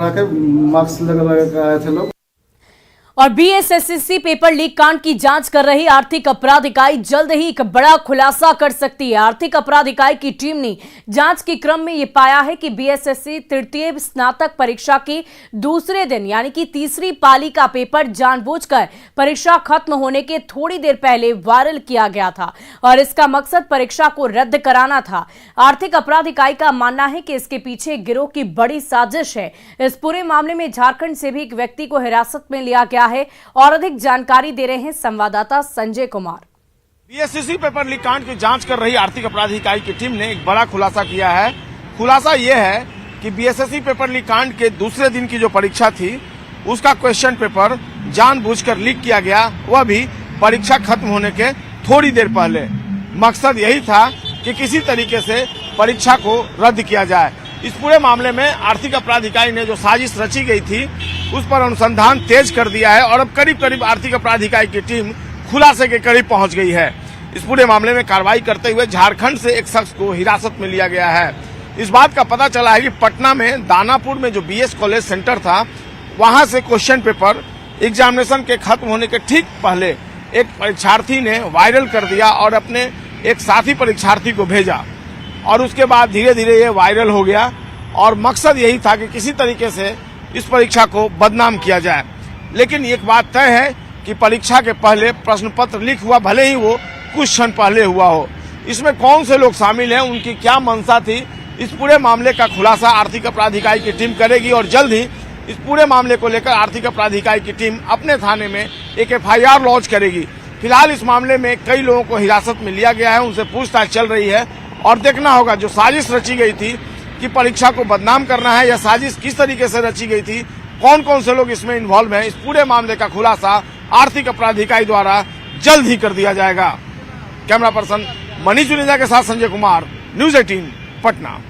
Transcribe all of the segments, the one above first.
Marks लगा आए थे लोग। और बीएसएससी पेपर लीक कांड की जांच कर रही आर्थिक अपराध इकाई जल्द ही एक बड़ा खुलासा कर सकती है। आर्थिक अपराध इकाई की टीम ने जांच के क्रम में यह पाया है कि बीएसएससी तृतीय स्नातक परीक्षा के दूसरे दिन यानी कि तीसरी पाली का पेपर जानबूझकर परीक्षा खत्म होने के थोड़ी देर पहले वायरल किया गया था और इसका मकसद परीक्षा को रद्द कराना था। आर्थिक अपराध इकाई का मानना है कि इसके पीछे गिरोह की बड़ी साजिश है। इस पूरे मामले में झारखंड से भी एक व्यक्ति को हिरासत में लिया गया है और अधिक जानकारी दे रहे हैं संवाददाता Sanjay Kumar. BSSC paper leak कांड की जांच कर रही आर्थिक अपराध इकाई की टीम ने एक बड़ा खुलासा किया है। खुलासा यह है कि बीएसएससी पेपर लीक कांड के दूसरे दिन की जो परीक्षा थी उसका क्वेश्चन पेपर जानबूझकर लीक किया गया, वह भी परीक्षा खत्म होने के थोड़ी देर पहले। मकसद यही था कि किसी तरीके से परीक्षा को रद्द किया जाए। इस पूरे मामले में आर्थिक अपराध इकाई ने जो साजिश रची गई थी उस पर अनुसंधान तेज कर दिया है और अब करीब करीब आर्थिक अपराध इकाई की टीम खुलासे के करीब पहुंच गई है। इस पूरे मामले में कार्रवाई करते हुए झारखंड से एक शख्स को हिरासत में लिया गया है। इस बात का पता चला है कि पटना में दानापुर में जो बीएस कॉलेज सेंटर था वहां से क्वेश्चन पेपर एग्जामिनेशन के खत्म होने के ठीक पहले एक परीक्षार्थी ने वायरल कर दिया और अपने एक साथी परीक्षार्थी को भेजा और उसके बाद धीरे धीरे ये वायरल हो गया और मकसद यही था कि किसी तरीके से इस परीक्षा को बदनाम किया जाए। लेकिन एक बात तय है कि परीक्षा के पहले प्रश्न पत्र लीक हुआ, भले ही वो कुछ क्षण पहले हुआ हो। इसमें कौन से लोग शामिल हैं, उनकी क्या मंशा थी, इस पूरे मामले का खुलासा आर्थिक अपराध इकाई की टीम करेगी और जल्द ही इस पूरे मामले को लेकर आर्थिक अपराध इकाई की टीम अपने थाने में एक FIR लॉन्च करेगी। फिलहाल इस मामले में कई लोगों को हिरासत में लिया गया है, उनसे पूछताछ चल रही है और देखना होगा जो साजिश रची गई थी कि परीक्षा को बदनाम करना है, यह साजिश किस तरीके से रची गई थी, कौन कौन से लोग इसमें इन्वॉल्व हैं। इस पूरे मामले का खुलासा आर्थिक अपराध इकाई द्वारा जल्द ही कर दिया जाएगा। कैमरा पर्सन मनीष जुनेजा के साथ संजय कुमार, न्यूज 18 पटना।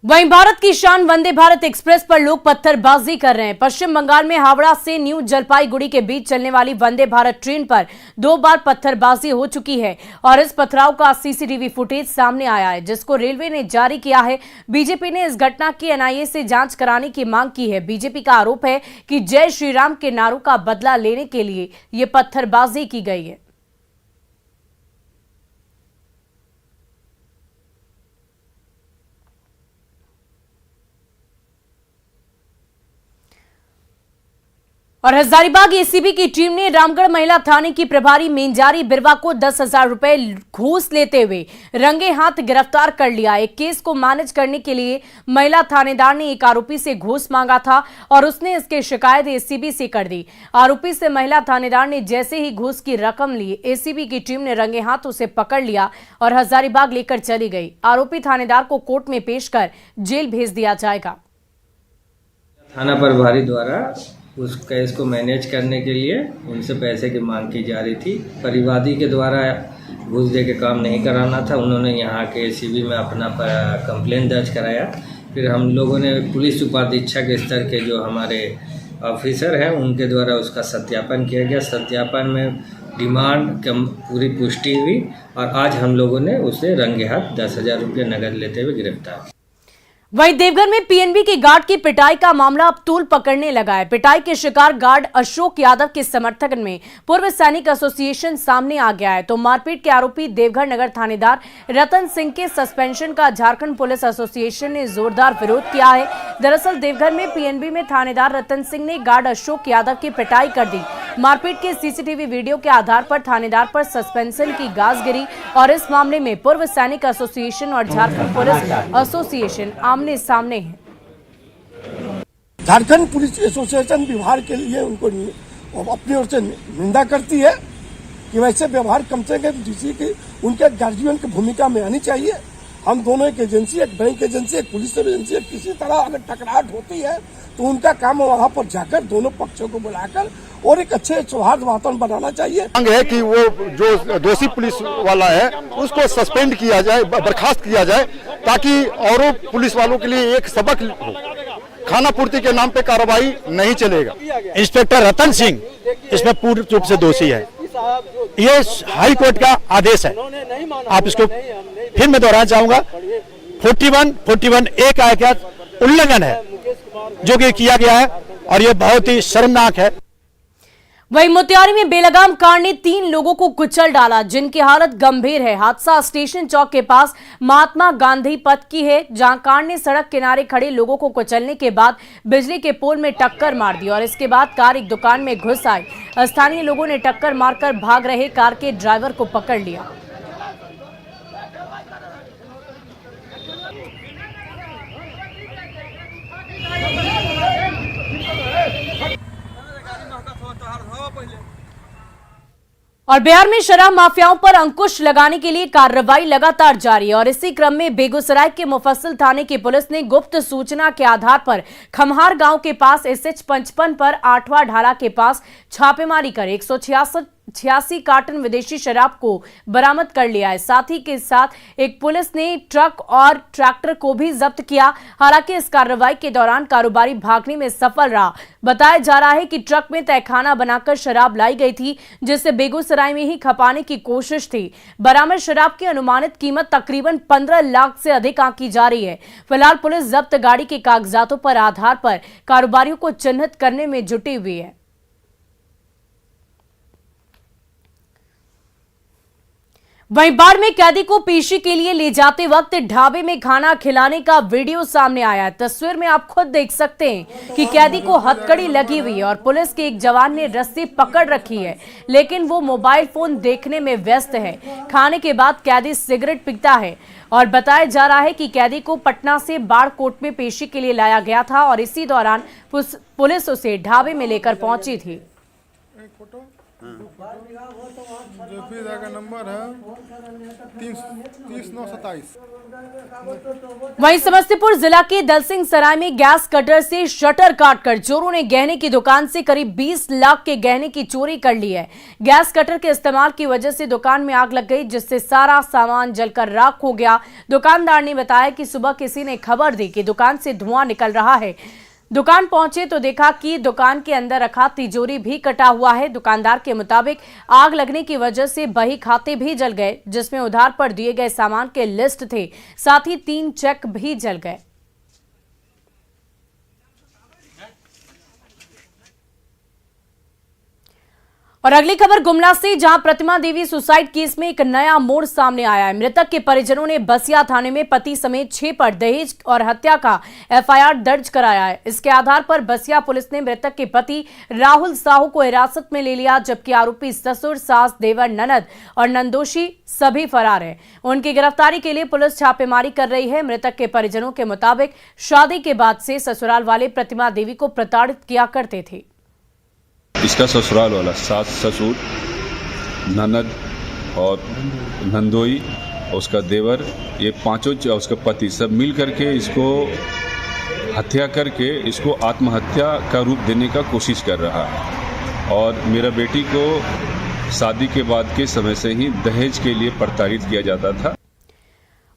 वहीं भारत की शान वंदे भारत एक्सप्रेस पर लोग पत्थरबाजी कर रहे हैं। पश्चिम बंगाल में हावड़ा से न्यू जलपाईगुड़ी के बीच चलने वाली वंदे भारत ट्रेन पर 2 बार पत्थरबाजी हो चुकी है और इस पथराव का सीसीटीवी फुटेज सामने आया है जिसको रेलवे ने जारी किया है। बीजेपी ने इस घटना की NIA से जांच कराने की मांग की है। बीजेपी का आरोप है कि जय श्री राम के नारों का बदला लेने के लिए ये पत्थरबाजी की गई है। और हजारीबाग एसीबी की टीम ने रामगढ़ महिला थाने की प्रभारी मेंजारी बिरवा को 10,000 रुपए घूस लेते हुए रंगे हाथ गिरफ्तार कर लिया। एक केस को मैनेज करने के लिए महिला थानेदार ने एक आरोपी से घूस मांगा था और उसने इसकी शिकायत एसीबी से कर दी। आरोपी से महिला थानेदार ने जैसे ही घूस की रकम ली, एसीबी की टीम ने रंगे हाथ उसे पकड़ लिया और हजारीबाग लेकर चली गई। आरोपी थानेदार को कोर्ट में पेश कर जेल भेज दिया जाएगा। थाना प्रभारी द्वारा उस केस को मैनेज करने के लिए उनसे पैसे की मांग की जा रही थी। परिवादी के द्वारा घूस दे के काम नहीं कराना था। उन्होंने यहाँ के एसीबी में अपना कंप्लेंट दर्ज कराया। फिर हम लोगों ने पुलिस उपाधीक्षक स्तर के जो हमारे ऑफिसर हैं उनके द्वारा उसका सत्यापन किया गया। सत्यापन में डिमांड पूरी पुष्टि हुई और आज हम लोगों ने उसे रंगे हाथ 10,000 रुपये नकद लेते हुए गिरफ्तार। वहीं देवघर में पीएनबी के गार्ड की पिटाई का मामला अब तूल पकड़ने लगा है। पिटाई के शिकार गार्ड अशोक यादव के समर्थन में पूर्व सैनिक एसोसिएशन सामने आ गया है तो मारपीट के आरोपी देवघर नगर थानेदार रतन सिंह के सस्पेंशन का झारखंड पुलिस एसोसिएशन ने जोरदार विरोध किया है। दरअसल देवघर में पीएनबी में थानेदार रतन सिंह ने गार्ड अशोक यादव की पिटाई कर दी। मारपीट के सीसीटीवी वीडियो के आधार पर थानेदार पर सस्पेंशन की गाज गिरी और इस मामले में पूर्व सैनिक एसोसिएशन और झारखंड पुलिस एसोसिएशन आमने सामने है। झारखंड पुलिस एसोसिएशन व्यवहार के लिए उनको अपनी ओर से निंदा करती है कि वैसे व्यवहार कम से कम किसी की उनके गार्जियन की भूमिका में आनी चाहिए। हम दोनों एक एजेंसी, एक बैंक एजेंसी, एक पुलिस एजेंसी, किसी तरह अगर टकराहट होती है तो उनका काम वहां पर जाकर दोनों पक्षों को बुलाकर और एक अच्छे सौहार्द वातावरण बनाना चाहिए। मांग है कि वो जो दोषी पुलिस वाला है उसको सस्पेंड किया जाए, बर्खास्त किया जाए ताकि औरों पुलिस वालों के लिए एक सबक हो। खाना पूर्ति के नाम पे कार्रवाई नहीं चलेगा। इंस्पेक्टर रतन सिंह इसमें पूर्ण रूप से दोषी है। ये हाई कोर्ट का आदेश है। आप इसको फिर मैं दोहराना चाहूंगा, 41A का क्या उल्लंघन है। जो कि किया गया है और ये बहुत ही शर्मनाक है। वहीं मोतिहारी में बेलगाम कार ने 3 लोगों को कुचल डाला, जिनकी हालत गंभीर है। हादसा स्टेशन चौक के पास महात्मा गांधी पथ की है, जहां कार ने सड़क किनारे खड़े लोगों को कुचलने के बाद बिजली के पोल में टक्कर मार दी और इसके बाद कार एक दुकान में घुस आई। स्थानीय लोगों ने टक्कर मारकर भाग रहे कार के ड्राइवर को पकड़ लिया। और बिहार में शराब माफियाओं पर अंकुश लगाने के लिए कार्रवाई लगातार जारी है और इसी क्रम में बेगूसराय के मुफस्सिल थाने की पुलिस ने गुप्त सूचना के आधार पर खमहार गांव के पास SH 55 पर 8वां ढाला के पास छापेमारी कर 186 कार्टन विदेशी शराब को बरामद कर लिया है। साथ ही के साथ एक पुलिस ने ट्रक और ट्रैक्टर को भी जब्त किया। हालांकि इस कार्रवाई के दौरान कारोबारी भागने में सफल रहा। बताया जा रहा है कि ट्रक में तहखाना बनाकर शराब लाई गई थी, जिससे बेगूसराय में ही खपाने की कोशिश थी। बरामद शराब की अनुमानित कीमत तकरीबन 15 लाख से अधिक आंकी जा रही है। फिलहाल पुलिस जब्त गाड़ी के कागजातों पर आधार पर कारोबारियों को चिन्हित करने में जुटी हुई है। वहीं बाढ़ में कैदी को पेशी के लिए ले जाते वक्त ढाबे में खाना खिलाने का वीडियो सामने आया है। तस्वीर में आप खुद देख सकते हैं कि कैदी को हथकड़ी लगी हुई है और पुलिस के एक जवान ने रस्सी पकड़ रखी है, लेकिन वो मोबाइल फोन देखने में व्यस्त है। खाने के बाद कैदी सिगरेट पीता है और बताया जा रहा है कि कैदी को पटना से बाढ़ कोर्ट में पेशी के लिए लाया गया था और इसी दौरान पुलिस उसे ढाबे में लेकर पहुंची थी। का नंबर है 30-927। वहीं समस्तीपुर जिला के दलसिंह सराय में गैस कटर से शटर काटकर चोरों ने गहने की दुकान से करीब 20 लाख के गहने की चोरी कर ली है। गैस कटर के इस्तेमाल की वजह से दुकान में आग लग गई, जिससे सारा सामान जलकर राख हो गया। दुकानदार ने बताया कि सुबह किसी ने खबर दी कि दुकान से धुआं निकल रहा है। दुकान पहुंचे तो देखा कि दुकान के अंदर रखा तिजोरी भी कटा हुआ है। दुकानदार के मुताबिक आग लगने की वजह से बही खाते भी जल गए, जिसमें उधार पर दिए गए सामान के लिस्ट थे। साथ ही 3 चेक भी जल गए। और अगली खबर गुमला से, जहां प्रतिमा देवी सुसाइड केस में एक नया मोड़ सामने आया है। मृतक के परिजनों ने बसिया थाने में पति समेत 6 पर दहेज और हत्या का FIR दर्ज कराया है। इसके आधार पर बसिया पुलिस ने मृतक के पति राहुल साहू को हिरासत में ले लिया, जबकि आरोपी ससुर, सास, देवर, ननद और नंदोशी सभी फरार हैं। उनकी गिरफ्तारी के लिए पुलिस छापेमारी कर रही है। मृतक के परिजनों के मुताबिक शादी के बाद से ससुराल वाले प्रतिमा देवी को प्रताड़ित किया करते थे। इसका ससुराल वाला सास, ससुर, ननद और नंदोई और उसका देवर, ये पांचों उसका पति सब मिल करके इसको हत्या करके इसको आत्महत्या का रूप देने का कोशिश कर रहा है। और मेरा बेटी को शादी के बाद के समय से ही दहेज के लिए प्रताड़ित किया जाता था।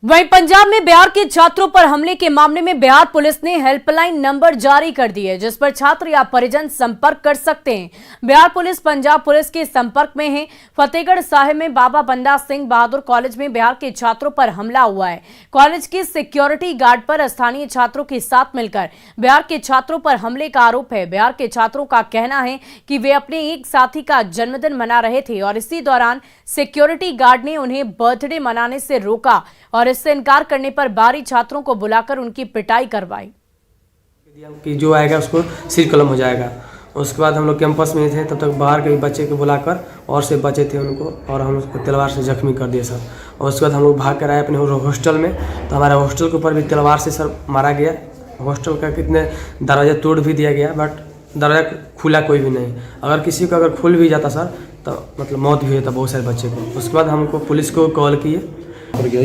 वहीं पंजाब में बिहार के छात्रों पर हमले के मामले में बिहार पुलिस ने हेल्पलाइन नंबर जारी कर दी है, जिस पर छात्र या परिजन संपर्क कर सकते हैं। बिहार पुलिस पंजाब पुलिस के संपर्क में है। फतेहगढ़ साहिब में बाबा बंदा सिंह बहादुर कॉलेज में बिहार के छात्रों पर हमला हुआ है। कॉलेज के सिक्योरिटी गार्ड पर स्थानीय छात्रों के साथ मिलकर बिहार के छात्रों पर हमले का आरोप है। बिहार के छात्रों का कहना है कि वे अपने एक साथी का जन्मदिन मना रहे थे और इसी दौरान सिक्योरिटी गार्ड ने उन्हें बर्थडे मनाने से रोका और इससे इनकार करने पर बाहरी छात्रों को बुलाकर उनकी पिटाई करवाई। कि जो आएगा उसको सिर कलम हो जाएगा। उसके बाद हम लोग कैंपस में थे, तब तक बाहर के बच्चे को बुलाकर और से बचे थे उनको, और हम उसको तलवार से जख्मी कर दिए सर। और उसके बाद हम लोग भाग कर आए अपने हॉस्टल में, तो हमारे हॉस्टल के ऊपर भी तलवार से सर मारा गया। हॉस्टल का कितने दरवाजे तोड़ भी दिया गया, बट दरवाजा खुला कोई भी नहीं। अगर किसी को अगर खुल भी जाता सर तो मतलब मौत भी होता बहुत सारे बच्चे को। उसके बाद हमको पुलिस को कॉल किए पर गया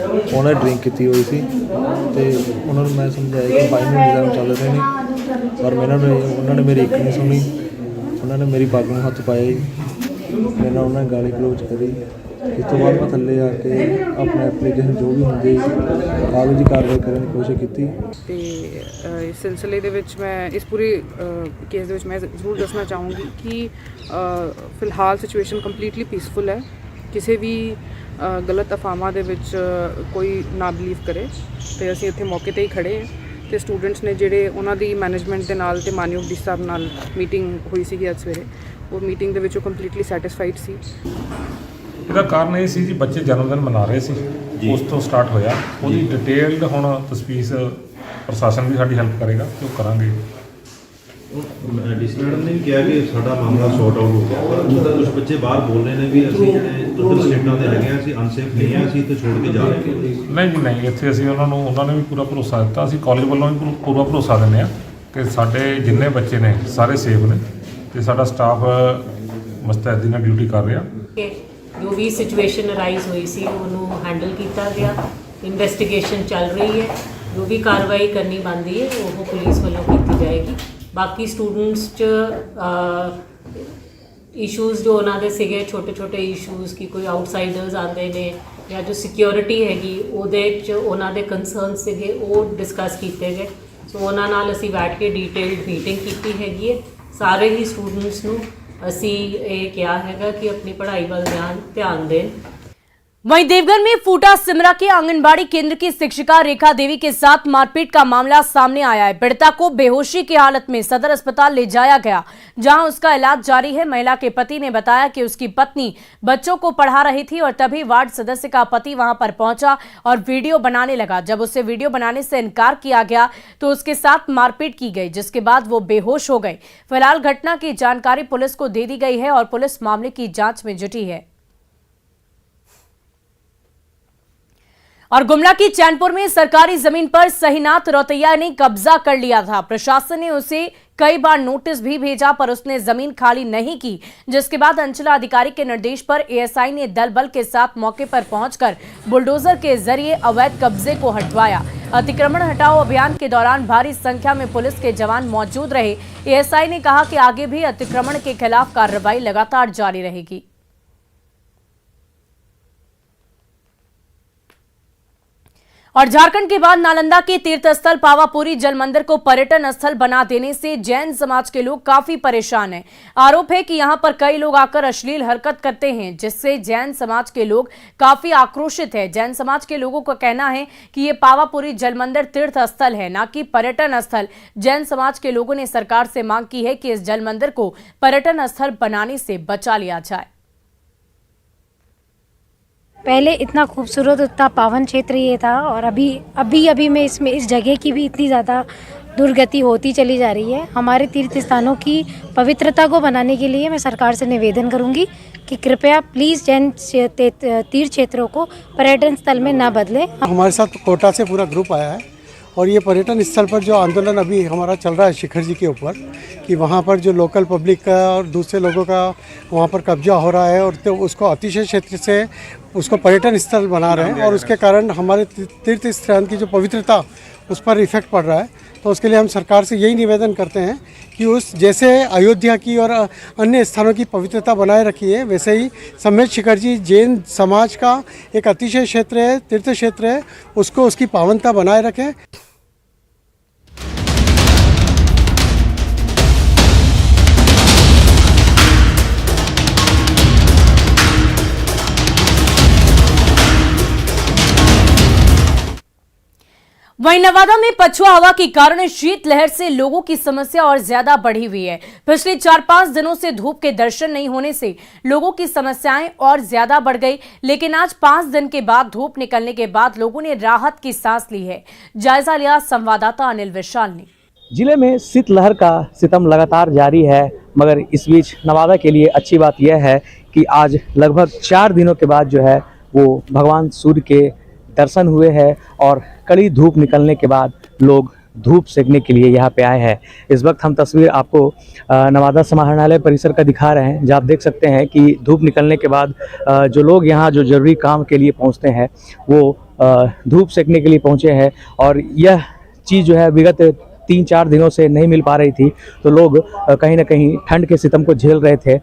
उन्होंने ड्रिंक की हुई थी, तो उन्होंने मैं समझाया कि भाई में निजाम चल रहे हैं, पर उन्होंने मेरी एक नहीं सुनी। उन्होंने मेरी पग में हथ पाया जी, मेरे उन्होंने गाली गलोच करी। इस तो बाद मैं थले आके अपने एप्लीकेशन जो भी होंगे कागजी कार्रवाई करने की कोशिश की। इस सिलसिले ਦੇ ਵਿੱਚ ਮੈਂ ਇਸ ਪੂਰੇ ਕੇਸ ਦੇ ਵਿੱਚ ਮੈਂ ਜ਼ਰੂਰ ਦੱਸਣਾ ਚਾਹੂੰਗੀ ਕਿ ਫਿਲਹਾਲ ਸਿਚੁਏਸ਼ਨ ਕੰਪਲੀਟਲੀ ਪੀਸਫੁਲ ਹੈ। ਕਿਸੇ ਵੀ ਗਲਤ ਅਫਵਾਹਾਂ ਦੇ ਵਿੱਚ ਕੋਈ ਨਾ ਬਿਲੀਵ ਕਰੇ, ਤੇ ਅਸੀਂ ਇੱਥੇ ਮੌਕੇ ਤੇ ਹੀ ਖੜੇ ਹਾਂ। ਤੇ ਸਟੂਡੈਂਟਸ ਨੇ ਜਿਹੜੇ ਉਹਨਾਂ ਦੀ ਮੈਨੇਜਮੈਂਟ ਦੇ ਨਾਲ ਤੇ ਮਾਨਯੋਗ ਡੀ ਸਾਹਿਬ ਨਾਲ ਮੀਟਿੰਗ ਹੋਈ ਸੀਗੀ ਅੱਜ ਸਵੇਰੇ, ਉਹ ਮੀਟਿੰਗ ਦੇ ਵਿੱਚ ਉਹ ਕੰਪਲੀਟਲੀ ਸੈਟੀਸਫਾਈਡ ਸੀ। ਇਹਦਾ ਕਾਰਨ ਇਹ ਸੀ ਜੀ, ਬੱਚੇ ਜਨਮ ਦਿਨ ਮਨਾ ਰਹੇ ਸੀ, ਉਸ ਤੋਂ ਸਟਾਰਟ ਹੋਇਆ। ਉਹਦੀ ਡਿਟੇਲਡ ਹੁਣ ਤਸਵੀਰ ਪ੍ਰਸ਼ਾਸਨ ਵੀ ਸਾਡੀ ਹੈਲਪ ਕਰੇਗਾ ਤੇ ਉਹ ਕਰਾਂਗੇ। ਡੀਸੀ ਮੈਡਮ ਨੇ ਵੀ ਕਿਹਾ ਕਿ ਸਾਡਾ ਮਾਮਲਾ ਸੌਟ ਆਊਟ ਹੋ ਗਿਆ, ਪਰ ਉਹਦਾ ਕੁਝ ਬੱਚੇ ਬਾਹਰ ਬੋਲ ਰਹੇ ਨੇ ਵੀ ਅਸੀਂ ਜਿਹੜੇ ਉੱਧਰ ਸਟੇਟਾਂ ਦੇ ਹੈਗੇ ਆ, ਅਸੀਂ ਅਨਸੇਫ ਨਹੀਂ ਆ, ਅਸੀਂ ਇੱਥੇ ਛੋੜ ਕੇ ਜਾ ਰਹੇ ਹਾਂ। ਨਹੀਂ ਜੀ ਨਹੀਂ, ਇੱਥੇ ਅਸੀਂ ਉਹਨਾਂ ਨੇ ਵੀ ਪੂਰਾ ਭਰੋਸਾ ਦਿੱਤਾ। ਅਸੀਂ ਕਾਲਜ ਵੱਲੋਂ ਵੀ ਪੂਰਾ ਭਰੋਸਾ ਦਿੰਦੇ ਹਾਂ ਕਿ ਸਾਡੇ ਜਿੰਨੇ ਬੱਚੇ ਨੇ ਸਾਰੇ ਸੇਫ ਨੇ ਤੇ ਸਾਡਾ ਸਟਾਫ ਮੁਸਤੈਦੀ ਨਾਲ ਡਿਊਟੀ ਕਰ ਰਿਹਾ। ਜੋ ਵੀ ਸਿਚੁਏਸ਼ਨ ਅਰਾਈਜ਼ ਹੋਈ ਸੀ ਉਹਨੂੰ ਹੈਂਡਲ ਕੀਤਾ ਗਿਆ, ਇਨਵੈਸਟੀਗੇਸ਼ਨ ਚੱਲ ਰਹੀ ਹੈ, ਜੋ ਵੀ ਕਾਰਵਾਈ ਕਰਨੀ ਬਣਦੀ ਹੈ ਉਹ ਪੁਲਿਸ ਵੱਲੋਂ ਕੀਤੀ ਜਾਏਗੀ। ਬਾਕੀ ਸਟੂਡੈਂਟਸ 'ਚ ਇਸ਼ੂਜ਼ ਜੋ ਉਹਨਾਂ ਦੇ ਸੀਗੇ, ਛੋਟੇ ਇਸ਼ੂਜ਼ ਕਿ ਕੋਈ ਆਊਟਸਾਈਡਰਸ ਆਉਂਦੇ ਨੇ ਜਾਂ ਜੋ ਸਿਕਿਉਰਿਟੀ ਹੈਗੀ ਉਹਦੇ 'ਚ ਉਹਨਾਂ ਦੇ ਕੰਸਰਨ ਸੀਗੇ, ਉਹ ਡਿਸਕਸ ਕੀਤੇ ਗਏ। ਸੋ ਉਹਨਾਂ ਨਾਲ ਅਸੀਂ ਬੈਠ ਕੇ ਡੀਟੇਲਡ ਮੀਟਿੰਗ ਕੀਤੀ ਹੈਗੀ ਹੈ। ਸਾਰੇ ਹੀ ਸਟੂਡੈਂਟਸ ਨੂੰ ਅਸੀਂ ਇਹ ਕਿਹਾ हैगा कि अपनी पढ़ाई वाल ध्यान दें। वहीं देवघर में फूटा सिमरा के आंगनबाड़ी केंद्र की शिक्षिका रेखा देवी के साथ मारपीट का मामला सामने आया है। पीड़िता को बेहोशी की हालत में सदर अस्पताल ले जाया गया, जहां उसका इलाज जारी है। महिला के पति ने बताया कि उसकी पत्नी बच्चों को पढ़ा रही थी और तभी वार्ड सदस्य का पति वहां पर पहुंचा और वीडियो बनाने लगा। जब उससे वीडियो बनाने से इनकार किया गया तो उसके साथ मारपीट की गई, जिसके बाद वो बेहोश हो गए। फिलहाल घटना की जानकारी पुलिस को दे दी गई है और पुलिस मामले की जांच में जुटी है। और गुमला की चैनपुर में सरकारी जमीन पर सहीनाथ रौतैया ने कब्जा कर लिया था। प्रशासन ने उसे कई बार नोटिस भी भेजा पर उसने जमीन खाली नहीं की, जिसके बाद अंचलाधिकारी के निर्देश पर एएसआई ने दल बल के साथ मौके पर पहुंचकर बुलडोजर के जरिए अवैध कब्जे को हटवाया। अतिक्रमण हटाओ अभियान के दौरान भारी संख्या में पुलिस के जवान मौजूद रहे। एएसआई ने कहा कि आगे भी अतिक्रमण के खिलाफ कार्रवाई लगातार जारी रहेगी। और झारखंड के बाद नालंदा के तीर्थ स्थल पावापुरी जल मंदिर को पर्यटन स्थल बना देने से जैन समाज के लोग काफी परेशान हैं। आरोप है कि यहां पर कई लोग आकर अश्लील हरकत करते हैं, जिससे जैन समाज के लोग काफी आक्रोशित है। जैन समाज के लोगों का कहना है कि ये पावापुरी जल मंदिर तीर्थ स्थल है, न कि पर्यटन स्थल। जैन समाज के लोगों ने सरकार से मांग की है कि इस जल मंदिर को पर्यटन स्थल बनाने से बचा लिया जाए। पहले इतना खूबसूरत, इतना पावन क्षेत्र ये था और अभी में इसमें इस जगह की भी इतनी ज़्यादा दुर्गति होती चली जा रही है। हमारे तीर्थ स्थानों की पवित्रता को बनाने के लिए मैं सरकार से निवेदन करूंगी कि कृपया प्लीज़ जैन तीर्थ क्षेत्रों को पर्यटन स्थल में ना बदलें। हमारे साथ कोटा से पूरा ग्रुप आया है और ये पर्यटन स्थल पर जो आंदोलन अभी हमारा चल रहा है शिखर जी के ऊपर, कि वहाँ पर जो लोकल पब्लिक का और दूसरे लोगों का वहाँ पर कब्जा हो रहा है और तो उसको अतिशय क्षेत्र से उसको पर्यटन स्थल बना रहे हैं और उसके कारण हमारे तीर्थ स्थान की जो पवित्रता उस पर इफेक्ट पड़ रहा है। तो उसके लिए हम सरकार से यही निवेदन करते हैं कि उस जैसे अयोध्या की और अन्य स्थानों की पवित्रता बनाए रखी है, वैसे ही समेत शिखर जी जैन समाज का एक अतिशय क्षेत्र है, तीर्थ क्षेत्र है, उसको उसकी पावनता बनाए रखें। वहीं नवादा में पछुआ हवा के कारण शीतलहर से लोगों की समस्या और ज्यादा बढ़ी हुई है। पिछले 4-5 दिनों से धूप के दर्शन नहीं होने से लोगों की समस्याएं और ज्यादा बढ़ गई, लेकिन आज 5 दिन के बाद धूप निकलने के बाद लोगों ने राहत की सांस ली है। जायजा लिया संवाददाता अनिल विशाल ने। जिले में शीतलहर का सितम लगातार जारी है, मगर इस बीच नवादा के लिए अच्छी बात यह है कि आज लगभग 4 दिनों के बाद जो है वो भगवान सूर्य के दर्शन हुए हैं और कड़ी धूप निकलने के बाद लोग धूप सेकने के लिए यहाँ पे आए हैं। इस वक्त हम तस्वीर आपको नवादा समाहरणालय परिसर का दिखा रहे हैं, जहाँ आप देख सकते हैं कि धूप निकलने के बाद जो लोग यहाँ जो जरूरी काम के लिए पहुँचते हैं वो धूप सेकने के लिए पहुँचे हैं। और यह चीज़ जो है विगत 3-4 दिनों से नहीं मिल पा रही थी, तो लोग कहीं ना कहीं ठंड के सितम को झेल रहे थे।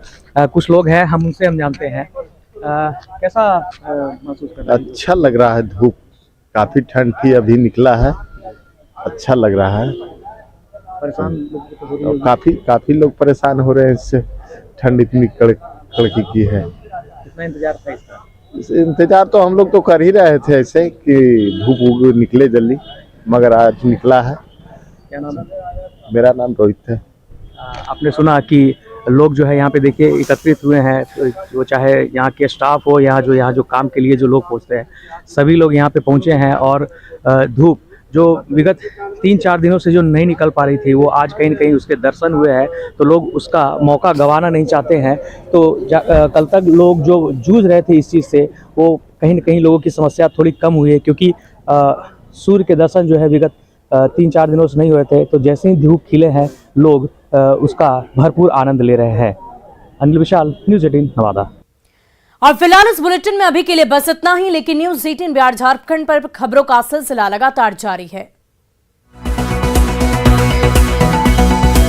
कुछ लोग हैं, हम उनसे हम जानते हैं कैसा महसूस कर रहे हैं? अच्छा लग रहा है, धूप काफी ठंड थी, अभी निकला है, अच्छा लग रहा है। परेशान काफी लोग परेशान हो रहे हैं इससे, ठंड इतनी कड़की की है। कितना इंतजार था इसका? इंतजार तो हम लोग तो कर ही रहे थे ऐसे कि धूप निकले जल्दी, मगर आज निकला है, क्या नाम है? मेरा नाम रोहित है। आपने सुना कि लोग जो है यहाँ पे देखिए एकत्रित हुए हैं, वो चाहे यहाँ के स्टाफ हो, यहाँ जो काम के लिए जो लोग पहुँचते हैं, सभी लोग यहाँ पे पहुँचे हैं। और धूप जो विगत 3-4 दिनों से जो नहीं निकल पा रही थी, वो आज कहीं न कहीं उसके दर्शन हुए हैं, तो लोग उसका मौका गंवाना नहीं चाहते हैं। तो कल तक लोग जो जूझ रहे थे इस चीज़ से, वो कहीं न कहीं लोगों की समस्या थोड़ी कम हुई है, क्योंकि सूर्य के दर्शन जो है विगत 3-4 दिनों से नहीं हुए थे। तो जैसे ही धूप खिले हैं, लोग उसका भरपूर आनंद ले रहे हैं। अनिल विशाल, न्यूज़ 18 नवादा। और फिलहाल इस बुलेटिन में अभी के लिए बस इतना ही, लेकिन न्यूज़ 18 बिहार झारखंड पर खबरों का सिलसिला लगातार जारी है।